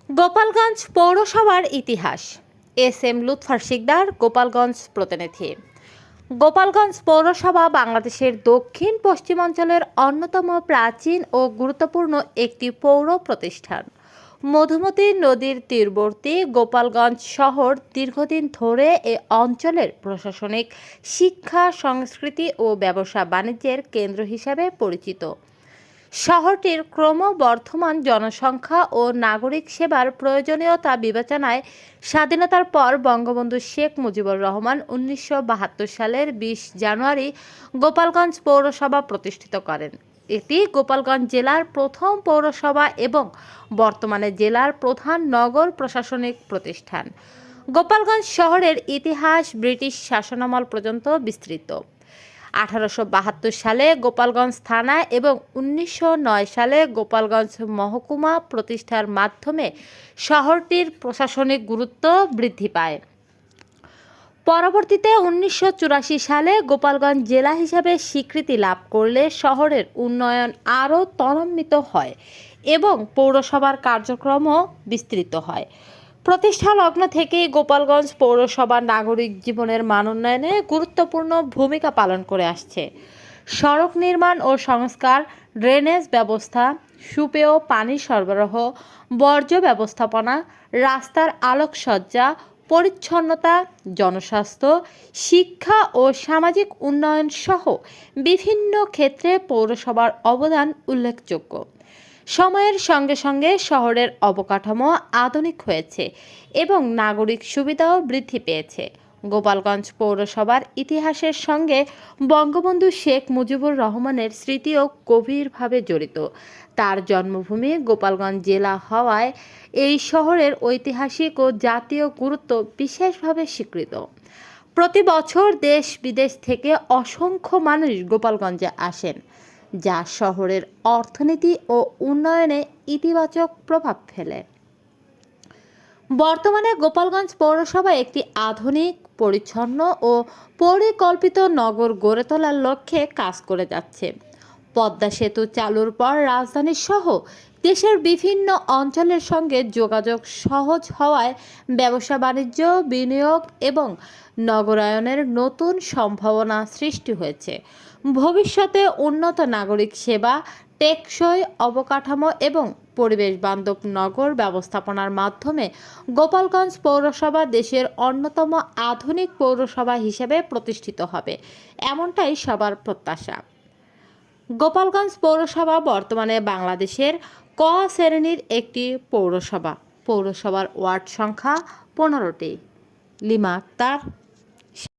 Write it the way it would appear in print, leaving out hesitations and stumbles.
গোপালগঞ্জ পৌরসভার ইতিহাস। S M Lutfur Sikdar, Gopalganj প্রতিনিধি। গোপালগঞ্জ পৌরসভা বাংলাদেশের দক্ষিণ পশ্চিমাঞ্চলের অন্যতম প্রাচীন ও গুরুত্বপূর্ণ একটি পৌর প্রতিষ্ঠান। মধুমতি নদীর তীরবর্তী গোপালগঞ্জ শহর দীর্ঘদিন ধরে এ অঞ্চলের প্রশাসনিক, শিক্ষা, সংস্কৃতি ও ব্যবসা বাণিজ্যের কেন্দ্র হিসাবে পরিচিত। শহরটির ক্রমবর্ধমান জনসংখ্যা ও নাগরিক সেবার প্রয়োজনীয়তা বিবেচনায় স্বাধীনতার পর বঙ্গবন্ধু শেখ মুজিবুর রহমান ১৯৭২ সালের ২০ জানুয়ারি গোপালগঞ্জ পৌরসভা প্রতিষ্ঠিত করেন। এটি গোপালগঞ্জ জেলার প্রথম পৌরসভা এবং বর্তমানে জেলার প্রধান নগর প্রশাসনিক প্রতিষ্ঠান। গোপালগঞ্জ শহরের ইতিহাস ব্রিটিশ শাসনামল পর্যন্ত বিস্তৃত। ১৮৭২ সালে গোপালগঞ্জ থানা এবং ১৯০৯ সালে গোপালগঞ্জ মহকুমা প্রতিষ্ঠার মাধ্যমে শহরটির প্রশাসনিক গুরুত্ব বৃদ্ধি পায়। পরবর্তীতে ১৯৮৪ সালে গোপালগঞ্জ জেলা হিসাবে স্বীকৃতি লাভ করলে শহরের উন্নয়ন আরও ত্বরান্বিত হয় এবং পৌরসভার কার্যক্রমও বিস্তৃত হয়। প্রতিষ্ঠা লগ্ন থেকেই গোপালগঞ্জ পৌরসভা নাগরিক জীবনের মান উন্নয়নে গুরুত্বপূর্ণ ভূমিকা পালন করে আসছে। সড়ক নির্মাণ ও সংস্কার, ড্রেনেজ ব্যবস্থা, সুপেয় পানি সরবরাহ, বর্জ্য ব্যবস্থাপনা, রাস্তার আলোকসজ্জা, পরিচ্ছন্নতা, জনস্বাস্থ্য, শিক্ষা ও সামাজিক উন্নয়ন সহ বিভিন্ন ক্ষেত্রে পৌরসভার অবদান উল্লেখযোগ্য। সময়ের সঙ্গে সঙ্গে শহরের অবকাঠামো আধুনিক হয়েছে এবং নাগরিক সুবিধাও বৃদ্ধি পেয়েছে। গোপালগঞ্জ পৌরসভার ইতিহাসের সঙ্গে বঙ্গবন্ধু শেখ মুজিবুর রহমানের স্মৃতিও গভীরভাবে জড়িত। তার জন্মভূমি গোপালগঞ্জ জেলা হওয়ায় এই শহরের ঐতিহাসিক ও জাতীয় গুরুত্ব বিশেষভাবে স্বীকৃত। প্রতি বছর দেশ বিদেশ থেকে অসংখ্য মানুষ গোপালগঞ্জে আসেন, যা শহরের অর্থনীতি ও উন্নয়নে ইতিবাচক প্রভাব ফেলে। বর্তমানে গোপালগঞ্জ পৌরসভা একটি আধুনিক, পরিচ্ছন্ন ও পরিকল্পিত নগর গড়ে তোলার লক্ষ্যে কাজ করে যাচ্ছে। পদ্মা সেতু চালুর পর রাজধানী সহ দেশের বিভিন্ন অঞ্চলের সঙ্গে যোগাযোগ সহজ হওয়ায় ব্যবসা বাণিজ্য, বিনিয়োগ এবং নগরায়নের নতুন সম্ভাবনা সৃষ্টি হয়েছে। ভবিষ্যতে উন্নত নাগরিক সেবা, টেকসই অবকাঠামো এবং পরিবেশ বান্ধব নগর ব্যবস্থাপনার মাধ্যমে গোপালগঞ্জ পৌরসভা দেশের অন্যতম আধুনিক পৌরসভা হিসেবে প্রতিষ্ঠিত হবে, এমনটাই সবার প্রত্যাশা। গোপালগঞ্জ পৌরসভা বর্তমানে বাংলাদেশের ক শ্রেণীর একটি পৌরসভা। পৌরসভার ওয়ার্ড সংখ্যা ১৫টি। লিমা আক্তার,